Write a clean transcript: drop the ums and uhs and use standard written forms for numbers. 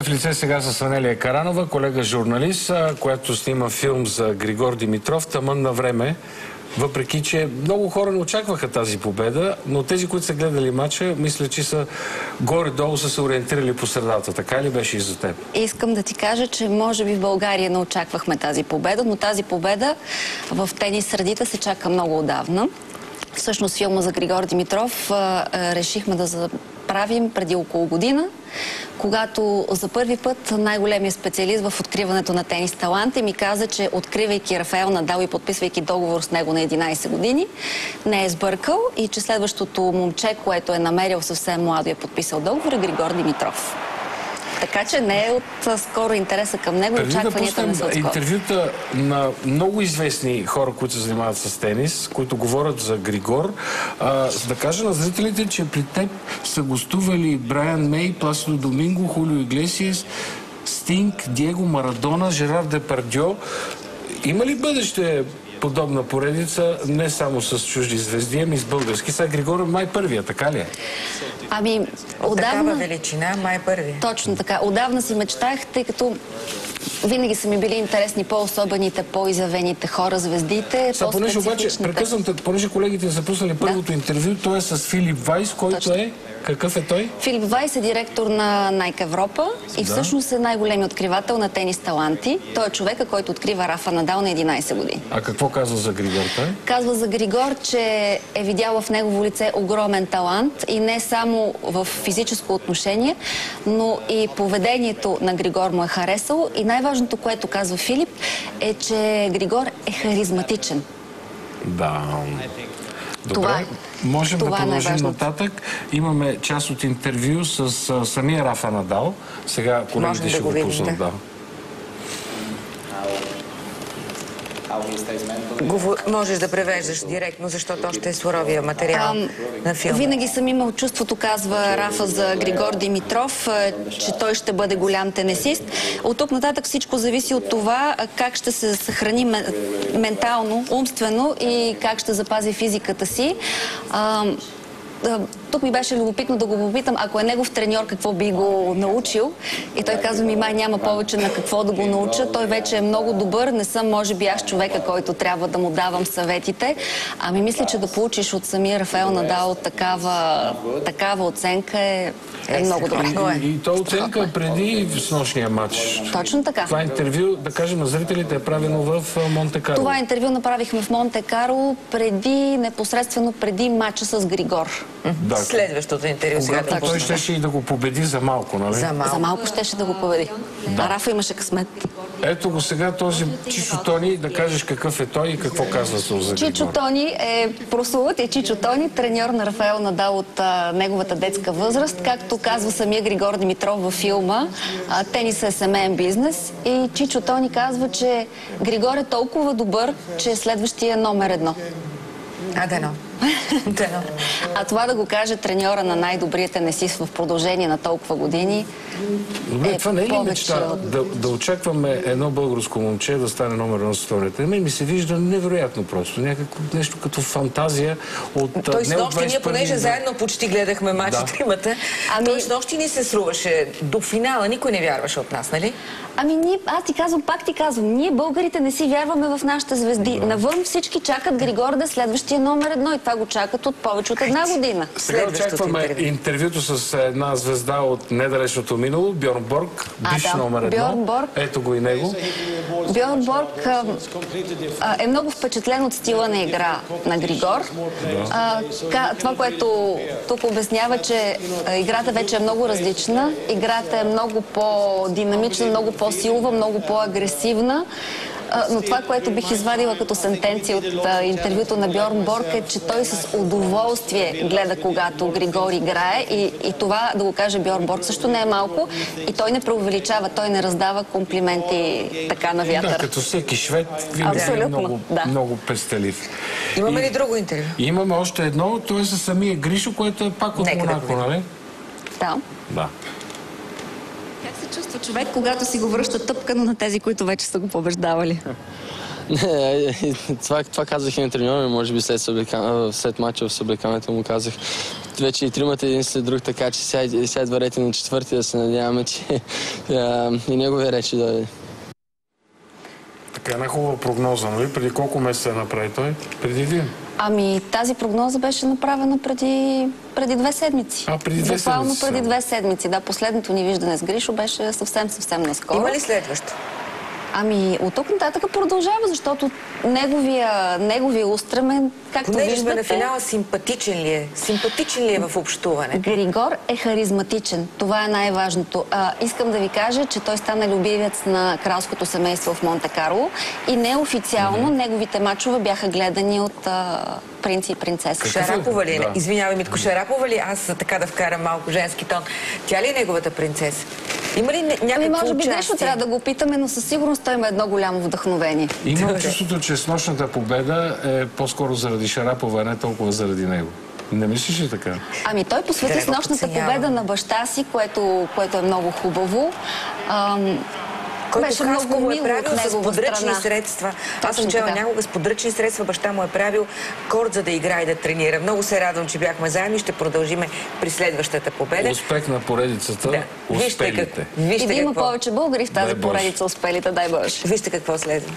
В лице сега с Анелия Каранова, колега журналист, която снима филм за Григор Димитров "Тъмън на време". Въпреки че много хора не очакваха тази победа, но тези, които са гледали матча, мисля, че са горе-долу са се ориентирали по средата. Така ли беше и за теб? Искам да ти кажа, че може би в България не очаквахме тази победа, но тази победа в тенис средите се чака много отдавна. Всъщност филма за Григор Димитров решихме да заправим преди около година, когато за първи път най-големият специалист в откриването на тенис таланти ми каза, че откривайки Рафаел Надал и подписвайки договор с него на 11 години, не е сбъркал и че следващото момче, което е намерил съвсем младо и е подписал договор, е Григор Димитров. Така че не е от скоро интереса към него и очакванията не са отскоро. Интервюта на много известни хора, които се занимават с тенис, които говорят за Григор. Да кажа на зрителите, че при теб са гостували Брайан Мей, Пласидо Доминго, Хулио Иглесиас, Стинг, Диего Марадона, Жерар Депардьо. Има ли бъдеще подобна поредица, не само с чужди звезди, ами с български? Сега Григор е май първия, така ли е? Ами, отдавна... Такава величина, май първи. Точно така. Отдавна си мечтах, тъй като винаги са ми били интересни по-особените, по-изявените хора, звездите, понеже обаче, прекъсвам, понеже колегите са пуснали първото интервю, той е с Филип Вайс, който е... Какъв е той? Филип Вайс е директор на Nike Европа и всъщност е най-големият откривател на тенис таланти. Той е човека, който открива Рафа Надал на 11 години. А какво казва за Григор той? Казва за Григор, че е видял в негово лице огромен талант и не само в физическо отношение, но и поведението на Григор му е харесало. И най-важното, което казва Филип, е, че Григор е харизматичен. Да. Добре, можем да продължим нататък. Имаме част от интервю с самия Рафа Надал. Сега колегите ще го пуснат. Да. Можеш да превеждаш директно, защото още е суровия материал на филма. Винаги съм имал чувството, казва Рафа за Григор Димитров, че той ще бъде голям тенисист. От тук нататък всичко зависи от това как ще се съхрани ментално, умствено и как ще запази физиката си. Тук ми беше любопитно да го попитам, ако е негов треньор, какво би го научил. И той казва ми, май няма повече на какво да го науча. Той вече е много добър. Не съм, може би, аз човека, който трябва да му давам съветите. Ами мисля, че да получиш от самия Рафаел Надал такава оценка е много добре. И то оценка преди снощния матч. Точно така. Това интервю, да кажем на зрителите, е правено в Монте Карло. Това интервю направихме в Монте Карло непосредствено преди матча с Григор. Да. Следващото интервю сега. Той щеше и да го победи за малко, нали? За малко щеше да го победи. А Рафа имаше късмет. Ето го сега този Чичо Тони, да кажеш какъв е той и какво казва за Григор. Чичо Тони е прословутият Чичо Тони, треньор на Рафаел Надал от неговата детска възраст. Както казва самия Григор Димитров във филма, тенис е семейен бизнес и Чичо Тони казва, че Григор е толкова добър, че е следващия номер 1. Дано. А това да го каже треньора на най-добрия тенисист в продължение на толкова години. Добре, това не е ли мечта да очакваме едно българско момче да стане номер 1 на световните? Ми се вижда невероятно просто. Някакво нещо като фантазия от... Той с нощи, ние понеже заедно почти гледахме матча тримата, той с нощи ни се сруваше до финала. Никой не вярваше от нас, нали? Аз ти казвам, пак ти казвам, ние българите не си вярваме в нашите звезди. Навън всички чакат Григор да е следващия номер 1 и това го чакат от повече от една година. Сега очакваме интервюто с една звезда от недалечното минало, Бьорн Борг, бивш номер 1. Ето го и него. Бьорн Борг е много впечатлен от стила на игра на Григор. Това, което тук обяснява, че играта вече е много различна. Играта е много по-динамична, много по-силова, много по-агресивна. Но това, което бих извадила като сентенция от интервюто на Бьорн Борг е, че той с удоволствие гледа, когато Григор играе и това, да го каже Бьорн Борг, също не е малко и той не преувеличава, той не раздава комплименти така на вятър. Да, като всеки швед, винаги е много пестелив. Имаме ли друго интервю? Имаме още едно, то е със самия Гришо, което е пак от Монако, нали? Да. Как се чувства човек, когато си го връща тъпкано на тези, които вече са го побеждавали? Това казах и на треньора, може би след мача в съблеканата му казах. вече и тримата един след друг, така че сега идва ред на четвърти, да се надяваме, че и неговия реч ще дойде. Така, една хубава прогноза, нали? Преди колко месеца направи той? Преди един? Ами тази прогноза беше направена преди 2 седмици. Преди 2 седмици. Буквално преди 2 седмици. Да, последното ни виждане с Гришо беше съвсем наскоро. Има ли следващо? Ами, от тук нататък продължава, защото неговия устремен, както понеже виждате... сме на финала, симпатичен ли е? Симпатичен ли е в общуване? Григор е харизматичен. Това е най-важното. Искам да ви кажа, че той стана любимец на кралското семейство в Монте-Карло и неофициално неговите мачове бяха гледани от принци и принцеса. Шарапова ли е? Да. Извинявай, Митко, Шарапова ли? Аз така да вкарам малко женски тон. Тя ли е неговата принцеса? Има ли някакво може би участие? нещо трябва да го питаме, но със сигурност той има едно голямо вдъхновение. Имам чувството, че с нощната победа е по-скоро заради Шарапова, а не толкова заради него. Не мислиш ли така? Ами той посвети с нощната победа на баща си, което е много хубаво. Който Хасково е правил с подръчни средства. Аз съм чела някога с подръчни средства. Баща му е правил корд, за да играе и да тренира. Много се радвам, че бяхме заедно и ще продължиме при следващата победа. Успех на поредицата. Да. Успелите. И да има повече българи в тази поредица успелите, дай Боже. Вижте какво следва.